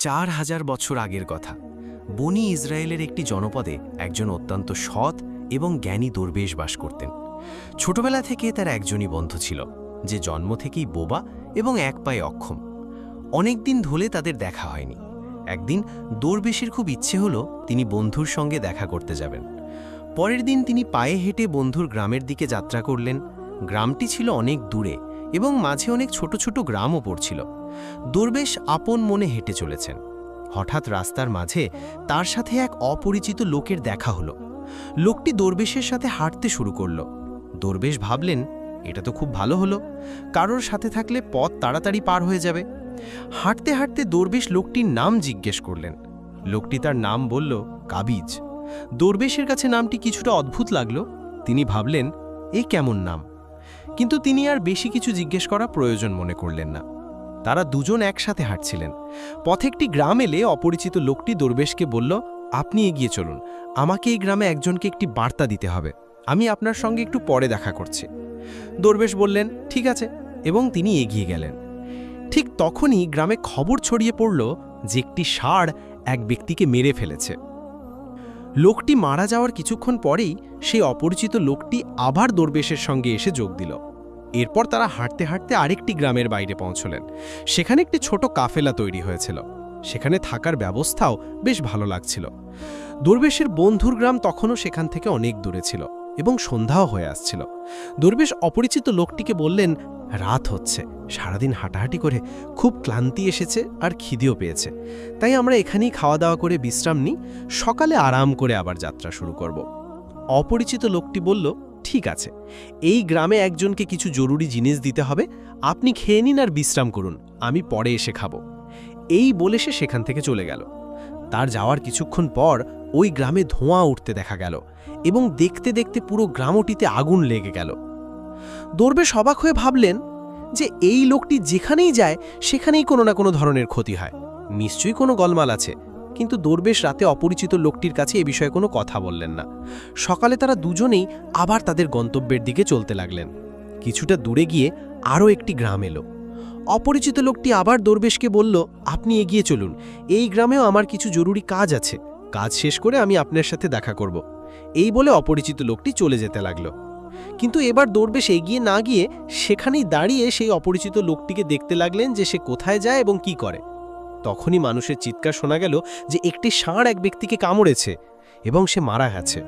4000 বছর আগের কথা। বনি ইসরায়েলের একটি জনপদে একজন অত্যন্ত সৎ এবং জ্ঞানী দরবেশ বাস করতেন। ছোটবেলা থেকে তার একজনই বন্ধু ছিল, যে জন্ম থেকেই বোবা এবং এক পায়ে অক্ষম। অনেক দিন ধরে তাদের দেখা হয়নি। একদিন দরবেশের খুব ইচ্ছে হলো তিনি বন্ধুর সঙ্গে দেখা করতে যাবেন। পরের দিন তিনি পায়ে হেঁটে বন্ধুর গ্রামের দিকে যাত্রা করলেন। গ্রামটি ছিল অনেক দূরে এবং মাঝে অনেক ছোট ছোট গ্রামও পড়ছিল। দরবেশ আপন মনে হেঁটে চলেছেন। হঠাৎ রাস্তার মাঝে তার সাথে এক অপরিচিত লোকের দেখা হলো। লোকটি দরবেশের সাথে হাঁটতে শুরু করল। দরবেশ ভাবলেন, এটা তো খুব ভালো হলো, কারোর সাথে থাকলে পথ তাড়াতাড়ি পার হয়ে যাবে। হাঁটতে হাঁটতে দরবেশ লোকটির নাম জিজ্ঞেস করলেন। লোকটি তার নাম বলল, কাবিজ। দরবেশের কাছে নামটি কিছুটা অদ্ভুত লাগলো। তিনি ভাবলেন, এ কেমন নাম? কিন্তু তিনি আর বেশি কিছু জিজ্ঞেস করা প্রয়োজন মনে করলেন না। তারা দুজন একসাথে হাঁটছিলেন। পথে একটি গ্রাম এলে অপরিচিত লোকটি দরবেশকে বলল, আপনি এগিয়ে চলুন, আমাকে এই গ্রামে একজনকে একটি বার্তা দিতে হবে। আমি আপনার সঙ্গে একটু পরে দেখা করছি। দরবেশ বললেন, ঠিক আছে, এবং তিনি এগিয়ে গেলেন। ঠিক তখনই গ্রামে খবর ছড়িয়ে পড়ল যে একটি ষাঁড় এক ব্যক্তিকে মেরে ফেলেছে। লোকটি মারা যাওয়ার কিছুক্ষণ পরেই সেই অপরিচিত লোকটি আবার দরবেশের সঙ্গে এসে যোগ দিল। এরপর তারা হাঁটতে হাঁটতে আরেকটি গ্রামের বাইরে পৌঁছলেন। সেখানে একটি ছোট কাফেলা তৈরি হয়েছিল। সেখানে থাকার ব্যবস্থাও বেশ ভালো লাগছিল। দরবেশের বন্ধুর গ্রাম তখনও সেখান থেকে অনেক দূরে ছিল এবং সন্ধ্যাও হয়ে আসছিল। দরবেশ অপরিচিত লোকটিকে বললেন, রাত হচ্ছে, সারাদিন হাঁটাহাঁটি করে খুব ক্লান্তি এসেছে আর খিদেও পেয়েছে, তাই আমরা এখানেই খাওয়া দাওয়া করে বিশ্রাম নিই, সকালে আরাম করে আবার যাত্রা শুরু করব। অপরিচিত লোকটি বলল, ঠিক আছে, এই গ্রামে একজনকে কিছু জরুরি জিনিস দিতে হবে, আপনি খেয়ে নিন আর বিশ্রাম করুন, আমি পরে এসে খাব। এই বলে সে সেখান থেকে চলে গেল। তার যাওয়ার কিছুক্ষণ পর ওই গ্রামে ধোঁয়া উঠতে দেখা গেল এবং দেখতে দেখতে পুরো গ্রামটিতে আগুন লেগে গেল। দরবেশ অবাক হয়ে ভাবলেন যে এই লোকটি যেখানেই যায় সেখানেই কোনো না কোনো ধরনের ক্ষতি হয়, নিশ্চয়ই কোনো গলমাল আছে। কিন্তু দরবেশ রাতে অপরিচিত লোকটির কাছে এ বিষয়ে কোনো কথা বললেন না। সকালে তারা দুজনেই আবার তাদের গন্তব্যের দিকে চলতে লাগলেন। কিছুটা দূরে গিয়ে আরও একটি গ্রাম এলো। অপরিচিত লোকটি আবার দরবেশকে বলল, আপনি এগিয়ে চলুন, এই গ্রামেও আমার কিছু জরুরি কাজ আছে, কাজ শেষ করে আমি আপনার সাথে দেখা করব। এই বলে অপরিচিত লোকটি চলে যেতে লাগলো। কিন্তু এবার দরবেশ এগিয়ে না গিয়ে সেখানেই দাঁড়িয়ে সেই অপরিচিত লোকটিকে দেখতে লাগলেন যে সে কোথায় যায় এবং কি করে। তখনই মানুষের চিৎকার শোনা গেল যে একটি ষাঁড় এক ব্যক্তিকে কামড়েছে এবং সে মারা গেছে।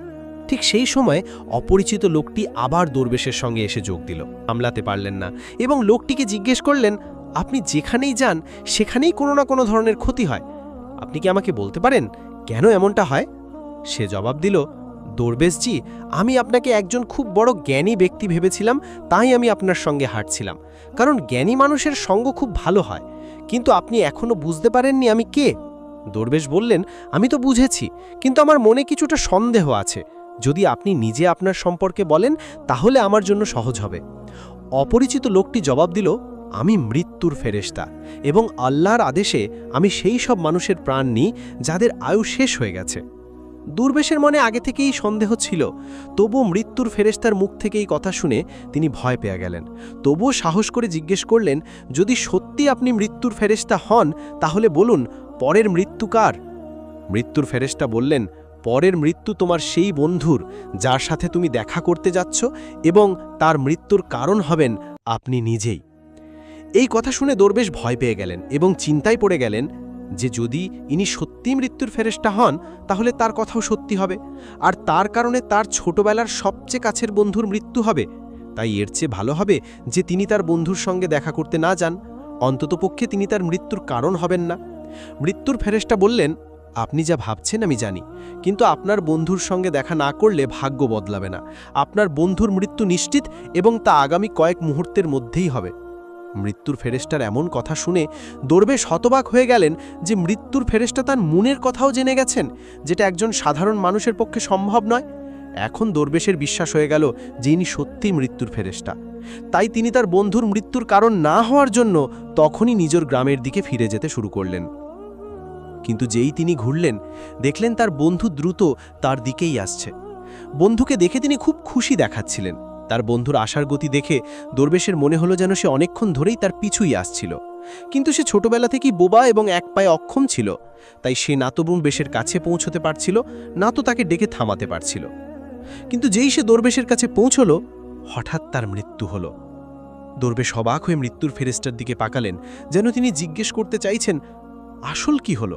ঠিক সেই সময় অপরিচিত লোকটি আবার দরবেশের সঙ্গে এসে যোগ দিল। সামলাতে পারলেন না এবং লোকটিকে জিজ্ঞেস করলেন, আপনি যেখানেই যান সেখানেই কোনো না কোনো ধরনের ক্ষতি হয়, আপনি কি আমাকে বলতে পারেন কেন এমনটা হয়? সে জবাব দিল, দরবেশজি, আমি আপনাকে একজন খুব বড় জ্ঞানী ব্যক্তি ভেবেছিলাম, তাই আমি আপনার সঙ্গে হাঁটছিলাম, কারণ জ্ঞানী মানুষের সঙ্গ খুব ভালো হয়। কিন্তু আপনি এখনো বুঝতে পারেননি আমি কে? দরবেশ বললেন, আমি তো বুঝেছি, কিন্তু আমার মনে কিছুটা সন্দেহ আছে। যদি আপনি নিজে আপনার সম্পর্কে বলেন তাহলে আমার জন্য সহজ হবে। অপরিচিত লোকটি জবাব দিল, আমি মৃত্যুর ফেরেশতা এবং আল্লাহর আদেশে আমি সেই সব মানুষের প্রাণ নিই যাদের আয়ু শেষ হয়ে গেছে। দরবেশের মনে আগে থেকেই সন্দেহ ছিল, তবুও মৃত্যুর ফেরেশতার মুখ থেকে এই কথা শুনে তিনি ভয় পেয়ে গেলেন। তবুও সাহস করে জিজ্ঞেস করলেন, যদি সত্যি আপনি মৃত্যুর ফেরেশতা হন তাহলে বলুন, পরের মৃত্যু কার? মৃত্যুর ফেরেশতা বললেন, পরের মৃত্যু তোমার সেই বন্ধুর যার সাথে তুমি দেখা করতে যাচ্ছ, এবং তার মৃত্যুর কারণ হবেন আপনি নিজেই। এই কথা শুনে দরবেশ ভয় পেয়ে গেলেন এবং চিন্তায় পড়ে গেলেন যে যদি ইনি সত্যি মৃত্যুর ফেরেশতা হন তাহলে তার কথাও সত্যি হবে, আর তার কারণে তার ছোটবেলার সবচেয়ে কাছের বন্ধুর মৃত্যু হবে। তাই এর চেয়ে ভালো হবে যে তিনি তার বন্ধুর সঙ্গে দেখা করতে না যান, অন্ততপক্ষে তিনি তার মৃত্যুর কারণ হবেন না। মৃত্যুর ফেরেশতা বললেন, আপনি যা ভাবছেন আমি জানি, কিন্তু আপনার বন্ধুর সঙ্গে দেখা না করলে ভাগ্য বদলাবে না। আপনার বন্ধুর মৃত্যু নিশ্চিত এবং তা আগামী কয়েক মুহূর্তের মধ্যেই হবে। মৃত্যুর ফেরেশতার এমন কথা শুনে দরবেশ হতবাক হয়ে গেলেন যে মৃত্যুর ফেরেশতা তার মনের কথাও জেনে গেছেন, যেটা একজন সাধারণ মানুষের পক্ষে সম্ভব নয়। এখন দরবেশের বিশ্বাস হয়ে গেল যে ইনি সত্যিই মৃত্যুর ফেরেশতা। তাই তিনি তার বন্ধুর মৃত্যুর কারণ না হওয়ার জন্য তখনই নিজের গ্রামের দিকে ফিরে যেতে শুরু করলেন। কিন্তু যেই তিনি ঘুরলেন, দেখলেন তার বন্ধু দ্রুত তার দিকেই আসছে। বন্ধুকে দেখে তিনি খুব খুশি দেখাচ্ছিলেন। তার বন্ধুর আসার গতি দেখে দরবেশের মনে হলো যেন সে অনেকক্ষণ ধরেই তার পিছুই আসছিল। কিন্তু সে ছোটবেলা থেকেই বোবা এবং এক পায়ে অক্ষম ছিল, তাই সে না তো দরবেশের কাছে পৌঁছতে পারছিল, না তো তাকে ডেকে থামাতে পারছিল। কিন্তু যেই সে দরবেশের কাছে পৌঁছল, হঠাৎ তার মৃত্যু হলো। দরবেশ অবাক হয়ে মৃত্যুর ফেরেশতার দিকে পাকালেন, যেন তিনি জিজ্ঞেস করতে চাইছেন, আসল কি হলো?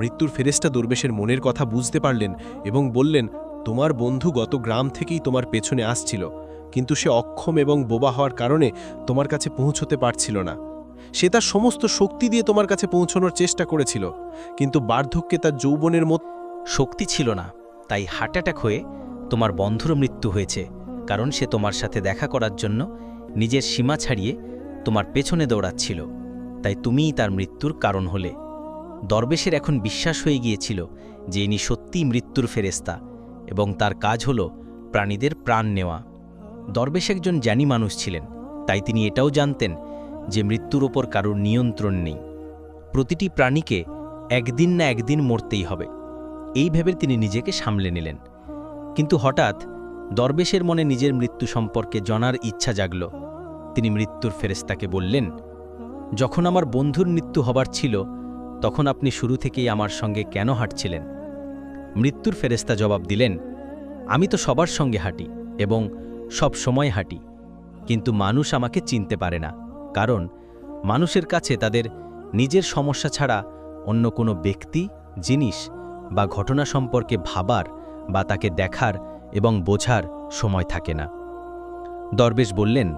মৃত্যুর ফেরেশতা দরবেশের মনের কথা বুঝতে পারলেন এবং বললেন, তোমার বন্ধু গত গ্রাম থেকেই তোমার পেছনে আসছিল, কিন্তু সে অক্ষম এবং বোবা হওয়ার কারণে তোমার কাছে পৌঁছতে পারছিল না। সে তার সমস্ত শক্তি দিয়ে তোমার কাছে পৌঁছানোর চেষ্টা করেছিল, কিন্তু বার্ধক্যে তার যৌবনের মতো শক্তি ছিল না, তাই হার্ট অ্যাটাক হয়ে তোমার বন্ধুর মৃত্যু হয়েছে, কারণ সে তোমার সাথে দেখা করার জন্য নিজের সীমা ছাড়িয়ে তোমার পেছনে দৌড়াচ্ছিল, তাই তুমিই তার মৃত্যুর কারণ হলে। দরবেশের এখন বিশ্বাস হয়ে গিয়েছিল যে ইনি সত্যিই মৃত্যুর ফেরেশতা এবং তার কাজ হল প্রাণীদের প্রাণ নেওয়া। দরবেশ একজন জ্ঞানী মানুষ ছিলেন, তাই তিনি এটাও জানতেন যে মৃত্যুর ওপর কারোর নিয়ন্ত্রণ নেই। প্রতিটি প্রাণীকে একদিন না একদিন মরতেই হবে, এই ভেবে তিনি নিজেকে সামলে নিলেন। কিন্তু হঠাৎ দরবেশের মনে নিজের মৃত্যু সম্পর্কে জানার ইচ্ছা জাগল। তিনি মৃত্যুর ফেরেশতাকে বললেন, যখন আমার বন্ধুর মৃত্যু হবার ছিল তখন আপনি শুরু থেকেই আমার সঙ্গে কেন হাঁটছিলেন? মৃত্যুর ফেরেশতা জবাব দিলেন, আমি তো সবার সঙ্গে হাঁটি এবং সব সময় হাঁটি, কিন্তু মানুষ আমাকে চিনতে পারে না, কারণ মানুষের কাছে তাদের নিজের সমস্যা ছাড়া অন্য কোনো ব্যক্তি, জিনিস বা ঘটনা সম্পর্কে ভাবার বা তাকে দেখার এবং বোঝার সময় থাকে না। দরবেশ বললেন,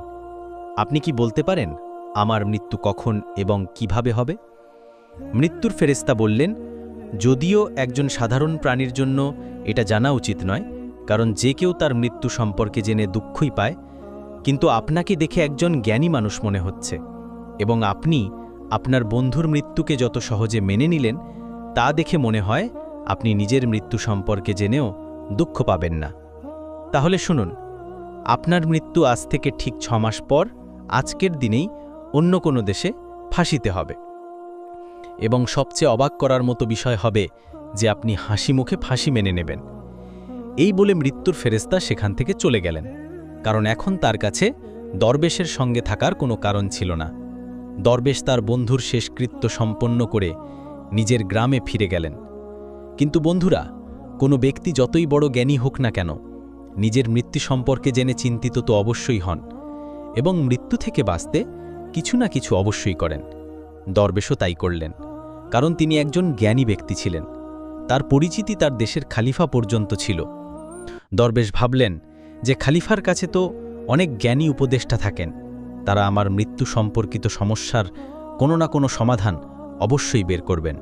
আপনি কি বলতে পারেন আমার মৃত্যু কখন এবং কিভাবে হবে? মৃত্যুর ফেরেশতা বললেন, যদিও একজন সাধারণ প্রাণীর জন্য এটা জানা উচিত নয়, কারণ যে কেউ তার মৃত্যু সম্পর্কে জেনে দুঃখই পায়, কিন্তু আপনাকে দেখে একজন জ্ঞানী মানুষ মনে হচ্ছে এবং আপনি আপনার বন্ধুর মৃত্যুকে যত সহজে মেনে নিলেন তা দেখে মনে হয় আপনি নিজের মৃত্যু সম্পর্কে জেনেও দুঃখ পাবেন না। তাহলে শুনুন, আপনার মৃত্যু আজ থেকে ঠিক 6 মাস পর আজকের দিনেই অন্য কোনো দেশে ফাঁসিতে হবে, এবং সবচেয়ে অবাক করার মতো বিষয় হবে যে আপনি হাসি মুখে ফাঁসি মেনে নেবেন। এই বলে মৃত্যুর ফেরেশতা সেখান থেকে চলে গেলেন, কারণ এখন তার কাছে দরবেশের সঙ্গে থাকার কোনো কারণ ছিল না। দরবেশ তার বন্ধুর শেষকৃত্য সম্পন্ন করে নিজের গ্রামে ফিরে গেলেন। কিন্তু বন্ধুরা, কোনো ব্যক্তি যতই বড় জ্ঞানী হোক না কেন, নিজের মৃত্যু সম্পর্কে জেনে চিন্তিত তো অবশ্যই হন এবং মৃত্যু থেকে বাঁচতে কিছু না কিছু অবশ্যই করেন। দরবেশও তাই করলেন, কারণ তিনি একজন জ্ঞানী ব্যক্তি ছিলেন। তার পরিচিতি তার দেশের খালিফা পর্যন্ত ছিল। দরবেশ ভাবলেন যে খালিফার কাছে তো অনেক জ্ঞানী উপদেষ্টা থাকেন, তারা আমার মৃত্যু সম্পর্কিত সমস্যার কোনো না কোনো সমাধান অবশ্যই বের করবেন।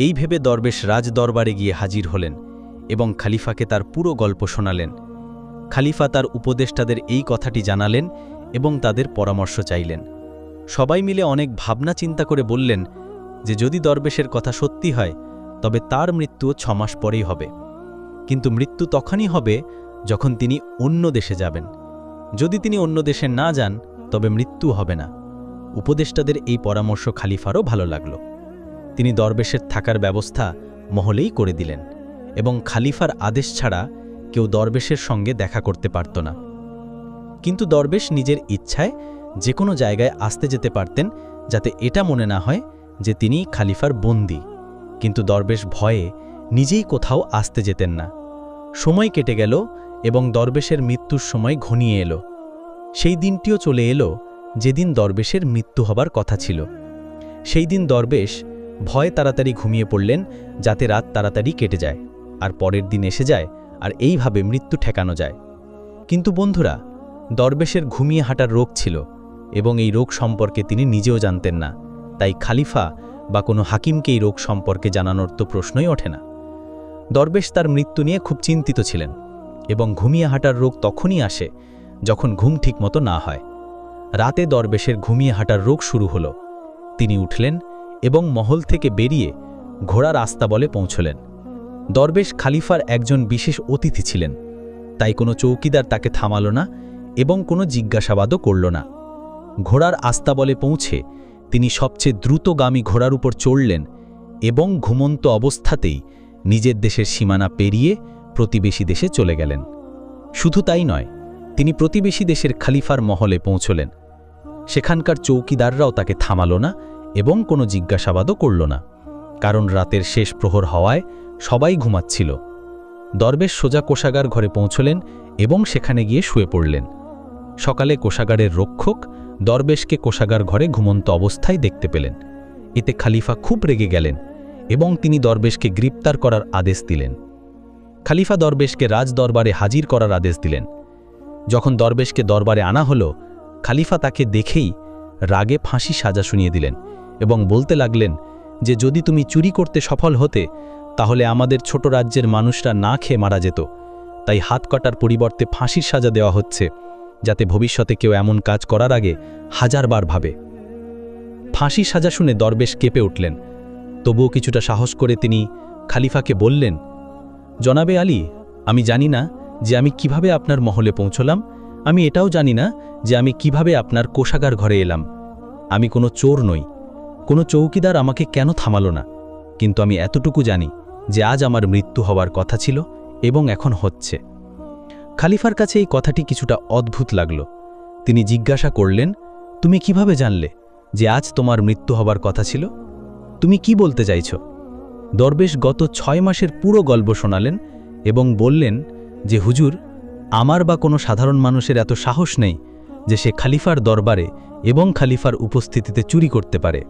এই ভেবে দরবেশ রাজ দরবারে গিয়ে হাজির হলেন এবং খালিফাকে তার পুরো গল্প শোনালেন। খালিফা তার উপদেষ্টাদের এই কথাটি জানালেন এবং তাদের পরামর্শ চাইলেন। সবাই মিলে অনেক ভাবনা চিন্তা করে বললেন যে যদি দরবেশের কথা সত্যি হয় তবে তার মৃত্যুও 6 মাস পরেই হবে, কিন্তু মৃত্যু তখনই হবে যখন তিনি অন্য দেশে যাবেন। যদি তিনি অন্য দেশে না যান তবে মৃত্যু হবে না। উপদেষ্টাদের এই পরামর্শ খালিফারও ভালো লাগল। তিনি দরবেশের থাকার ব্যবস্থা মহলেই করে দিলেন এবং খালিফার আদেশ ছাড়া কেউ দরবেশের সঙ্গে দেখা করতে পারত না। কিন্তু দরবেশ নিজের ইচ্ছায় যে কোনো জায়গায় আসতে যেতে পারতেন, যাতে এটা মনে না হয় যে তিনি খালিফার বন্দী। কিন্তু দরবেশ ভয়ে নিজেই কোথাও আসতে যেতেন না। সময় কেটে গেল এবং দরবেশের মৃত্যুর সময় ঘনিয়ে এলো। সেই দিনটিও চলে এলো যেদিন দরবেশের মৃত্যু হবার কথা ছিল। সেই দিন দরবেশ ভয়ে তাড়াতাড়ি ঘুমিয়ে পড়লেন, যাতে রাত তাড়াতাড়ি কেটে যায় আর পরের দিন এসে যায় আর এইভাবে মৃত্যু ঠেকানো যায়। কিন্তু বন্ধুরা, দরবেশের ঘুমিয়ে হাঁটার রোগ ছিল এবং এই রোগ সম্পর্কে তিনি নিজেও জানতেন না, তাই খালিফা বা কোনো হাকিমকে এই রোগ সম্পর্কে জানানোর তো প্রশ্নই ওঠে না। দরবেশ তার মৃত্যু নিয়ে খুব চিন্তিত ছিলেন এবং ঘুমিয়ে হাঁটার রোগ তখনই আসে যখন ঘুম ঠিকমতো না হয়। রাতে দরবেশের ঘুমিয়ে হাঁটার রোগ শুরু হলো। তিনি উঠলেন এবং মহল থেকে বেরিয়ে ঘোড়ার আস্তাবলে পৌঁছলেন। দরবেশ খালিফার একজন বিশেষ অতিথি ছিলেন, তাই কোনো চৌকিদার তাকে থামালো না এবং কোনো জিজ্ঞাসাবাদও করল না। ঘোড়ার আস্তাবলে পৌঁছে তিনি সবচেয়ে দ্রুতগামী ঘোড়ার উপর চড়লেন এবং ঘুমন্ত অবস্থাতেই নিজের দেশের সীমানা পেরিয়ে প্রতিবেশী দেশে চলে গেলেন। শুধু তাই নয়, তিনি প্রতিবেশী দেশের খলিফার মহলে পৌঁছলেন। সেখানকার চৌকিদাররাও তাকে থামালো না এবং কোনো জিজ্ঞাসাবাদও করল না, কারণ রাতের শেষ প্রহর হওয়ায় সবাই ঘুমাচ্ছিল। দরবেশ সোজা কোষাগার ঘরে পৌঁছলেন এবং সেখানে গিয়ে শুয়ে পড়লেন। সকালে কোষাগারের রক্ষক দরবেশকে কোষাগার ঘরে ঘুমন্ত অবস্থায় দেখতে পেলেন। এতে খলিফা খুব রেগে গেলেন এবং তিনি দরবেশকে গ্রেপ্তার করার আদেশ দিলেন। খলিফা দরবেশকে রাজদরবারে হাজির করার আদেশ দিলেন। যখন দরবেশকে দরবারে আনা হলো, খলিফা তাকে দেখেই রাগে ফাঁসি সাজা শুনিয়ে দিলেন এবং বলতে লাগলেন যে যদি তুমি চুরি করতে সফল হতে তাহলে আমাদের ছোট রাজ্যের মানুষরা না খেয়ে মারা যেত, তাই হাত কাটার পরিবর্তে ফাঁসির সাজা দেওয়া হচ্ছে, যাতে ভবিষ্যতে কেউ এমন কাজ করার আগে হাজারবার ভাবে। ফাঁসির সাজা শুনে দরবেশ কেঁপে উঠলেন। তবুও কিছুটা সাহস করে তিনি খলিফাকে বললেন, জনাবে আলী, আমি জানি না যে আমি কিভাবে আপনার মহলে পৌঁছলাম, আমি এটাও জানি না যে আমি কিভাবে আপনার কোষাগার ঘরে এলাম। আমি কোনো চোর নই, কোনো চৌকিদার আমাকে কেন থামালো না, কিন্তু আমি এতটুকু জানি যে আজ আমার মৃত্যু হওয়ার কথা ছিল এবং এখন হচ্ছে। খলিফার কাছে এই কথাটি কিছুটা অদ্ভুত লাগল। তিনি জিজ্ঞাসা করলেন, তুমি কিভাবে জানলে যে আজ তোমার মৃত্যু হবার কথা ছিল? তুমি কি বলতে চাইছ? দরবেশ গত 6 মাসের পুরো গল্প শোনালেন এবং বললেন যে হুজুর, আমার বা কোনো সাধারণ মানুষের এত সাহস নেই যে সে খলিফার দরবারে এবং খলিফার উপস্থিতিতে চুরি করতে পারে।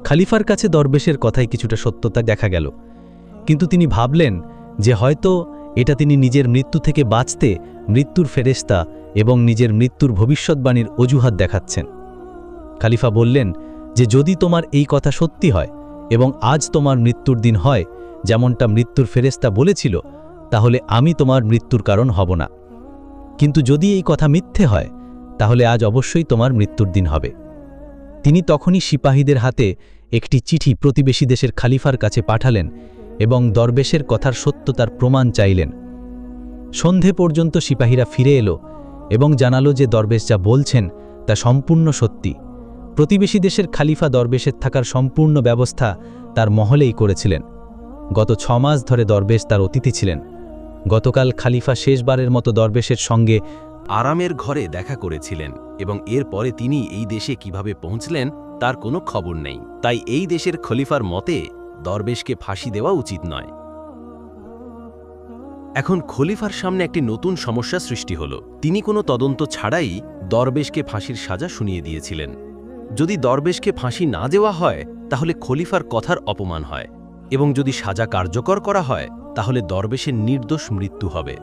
খলিফার কাছে দরবেশের কথায় কিছুটা সত্যতা দেখা গেল, কিন্তু তিনি ভাবলেন যে হয়তো এটা তিনি নিজের মৃত্যু থেকে বাঁচতে মৃত্যুর ফেরেশতা এবং নিজের মৃত্যুর ভবিষ্যৎবাণীর অজুহাত দেখাচ্ছেন। খলিফা বললেন যে যদি তোমার এই কথা সত্যি হয় এবং আজ তোমার মৃত্যুর দিন হয় যেমনটা মৃত্যুর ফেরেশতা বলেছিল, তাহলে আমি তোমার মৃত্যুর কারণ হব না, কিন্তু যদি এই কথা মিথ্যে হয় তাহলে আজ অবশ্যই তোমার মৃত্যুর দিন হবে। তিনি তখনই সিপাহীদের হাতে একটি চিঠি প্রতিবেশী দেশের খলিফার কাছে পাঠালেন এবং দরবেশের কথার সত্যতার প্রমাণ চাইলেন। সন্ধে পর্যন্ত সিপাহীরা ফিরে এলো এবং জানালো যে দরবেশ যা বলছেন তা সম্পূর্ণ সত্যি। প্রতিবেশী দেশের খলিফা দরবেশের থাকার সম্পূর্ণ ব্যবস্থা তার মহলেই করেছিলেন। গত 6 মাস ধরে দরবেশ তার অতিথি ছিলেন। গতকাল খলিফা শেষবারের মতো দরবেশের সঙ্গে আরামের ঘরে দেখা করেছিলেন এবং এরপরে তিনি এই দেশে কিভাবে পৌঁছলেন তার কোনো খবর নেই। তাই এই দেশের খলিফার মতে দরবেশকে ফাঁসি দেওয়া উচিত নয়। এখন খলিফার সামনে একটি নতুন সমস্যা সৃষ্টি হল। তিনি কোনো তদন্ত ছাড়াই দরবেশকে ফাঁসির সাজা শুনিয়ে দিয়েছিলেন। যদি দরবেশকে ফাঁসি না দেওয়া হয় তাহলে খলিফার কথার অপমান হয়, এবং যদি সাজা কার্যকর করা হয় তাহলে দরবেশের নির্দোষ মৃত্যু হবে।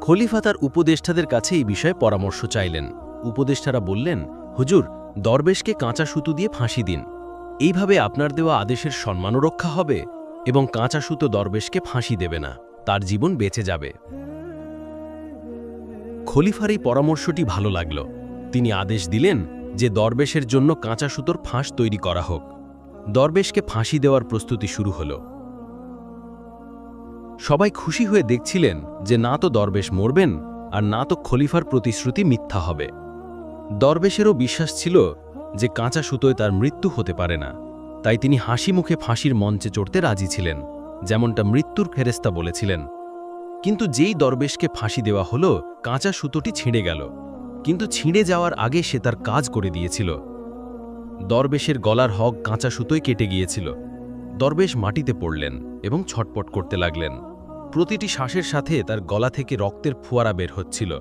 খলিফা তার উপদেষ্টাদের কাছে এই বিষয়ে পরামর্শ চাইলেন। উপদেষ্টারা বললেন, হুজুর, দরবেশকে কাঁচা সুতো দিয়ে ফাঁসি দিন। এইভাবে আপনার দেওয়া আদেশের সম্মানও রক্ষা হবে এবং কাঁচা সুতো দরবেশকে ফাঁসি দেবে না, তার জীবন বেঁচে যাবে। খলিফার এই পরামর্শটি ভালো লাগল। তিনি আদেশ দিলেন যে দরবেশের জন্য কাঁচা সুতোর ফাঁস তৈরি করা হোক। দরবেশকে ফাঁসি দেওয়ার প্রস্তুতি শুরু হল। সবাই খুশি হয়ে দেখছিলেন যে না তো দরবেশ মরবেন আর না তো খলিফার প্রতিশ্রুতি মিথ্যা হবে। দরবেশেরও বিশ্বাস ছিল যে কাঁচা সুতোয় তার মৃত্যু হতে পারে না, তাই তিনি হাসি মুখে ফাঁসির মঞ্চে চড়তে রাজি ছিলেন, যেমনটা মৃত্যুর ফেরেশতা বলেছিলেন। কিন্তু যেই দরবেশকে ফাঁসি দেওয়া হলো, কাঁচা সুতোটি ছিঁড়ে গেল। কিন্তু ছিঁড়ে যাওয়ার আগে সে তার কাজ করে দিয়েছিল। দরবেশের গলার হগ কাঁচা সুতোয় কেটে গিয়েছিল। দরবেশ মাটিতে পড়লেন এবং ছটপট করতে লাগলেন। প্রতিটি শ্বাসের সাথে তার গলা থেকে রক্তের ফোয়ারা বের হচ্ছিল।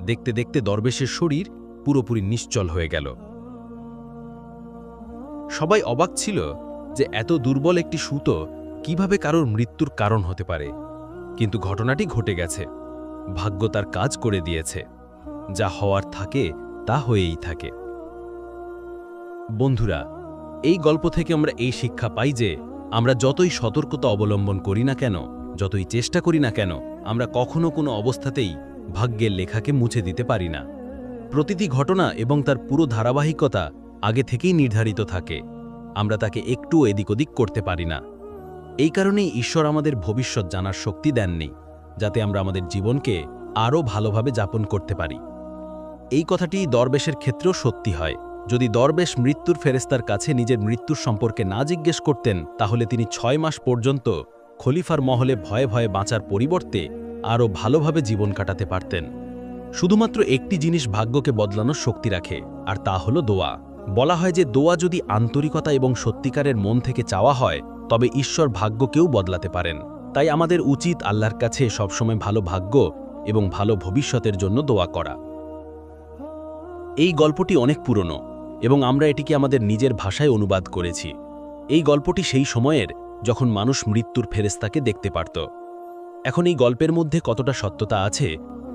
দেখতে দেখতে দরবেশের শরীর পুরোপুরি নিশ্চল হয়ে গেল। সবাই অবাক ছিল যে এত দুর্বল একটি সুতো কিভাবে কারোর মৃত্যুর কারণ হতে পারে। কিন্তু ঘটনাটি ঘটে গেছে। ভাগ্য তার কাজ করে দিয়েছে। যা হওয়ার থাকে তা হয়েই থাকে। বন্ধুরা, এই গল্প থেকে আমরা এই শিক্ষা পাই যে আমরা যতই সতর্কতা অবলম্বন করি না কেন, যতই চেষ্টা করি না কেন, আমরা কখনো কোনো অবস্থাতেই ভাগ্যের লেখাকে মুছে দিতে পারি না। প্রতিটি ঘটনা এবং তার পুরো ধারাবাহিকতা আগে থেকেই নির্ধারিত থাকে। আমরা তাকে একটু এদিক ওদিক করতে পারি না। এই কারণেই ঈশ্বর আমাদের ভবিষ্যৎ জানার শক্তি দেননি, যাতে আমরা আমাদের জীবনকে আরও ভালোভাবে যাপন করতে পারি। এই কথাটি দরবেশের ক্ষেত্রেও সত্যি হয়। যদি দরবেশ মৃত্যুর ফেরেশতার কাছে নিজের মৃত্যুর সম্পর্কে না জিজ্ঞেস করতেন, তাহলে তিনি 6 মাস পর্যন্ত খলিফার মহলে ভয়ে ভয়ে বাঁচার পরিবর্তে আরও ভালোভাবে জীবন কাটাতে পারতেন। শুধুমাত্র একটি জিনিস ভাগ্যকে বদলানোর শক্তি রাখে, আর তা হলো দোয়া। বলা হয় যে দোয়া যদি আন্তরিকতা এবং সত্যিকারের মন থেকে চাওয়া হয়, তবে ঈশ্বর ভাগ্যকেও বদলাতে পারেন। তাই আমাদের উচিত আল্লাহর কাছে সবসময় ভালো ভাগ্য এবং ভালো ভবিষ্যতের জন্য দোয়া করা। এই গল্পটি অনেক পুরনো এবং আমরা এটিকে আমাদের নিজের ভাষায় অনুবাদ করেছি। এই গল্পটি সেই সময়ের যখন মানুষ মৃত্যুর ফেরেশতাকে দেখতে পারত। এখন এই গল্পের মধ্যে কতটা সত্যতা আছে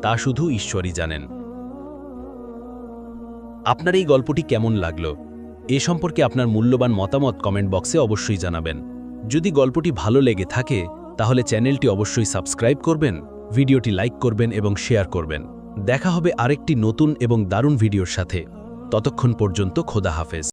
তা শুধু ঈশ্বরই জানেন। আপনার এই গল্পটি কেমন লাগলো এ সম্পর্কে আপনার মূল্যবান মতামত কমেন্ট বক্সে অবশ্যই জানাবেন। যদি গল্পটি ভালো লেগে থাকে তাহলে চ্যানেলটি অবশ্যই সাবস্ক্রাইব করবেন, ভিডিওটি লাইক করবেন এবং শেয়ার করবেন। দেখা হবে আরেকটি নতুন এবং দারুণ ভিডিওর সাথে। ততক্ষণ পর্যন্ত খোদা হাফেজ।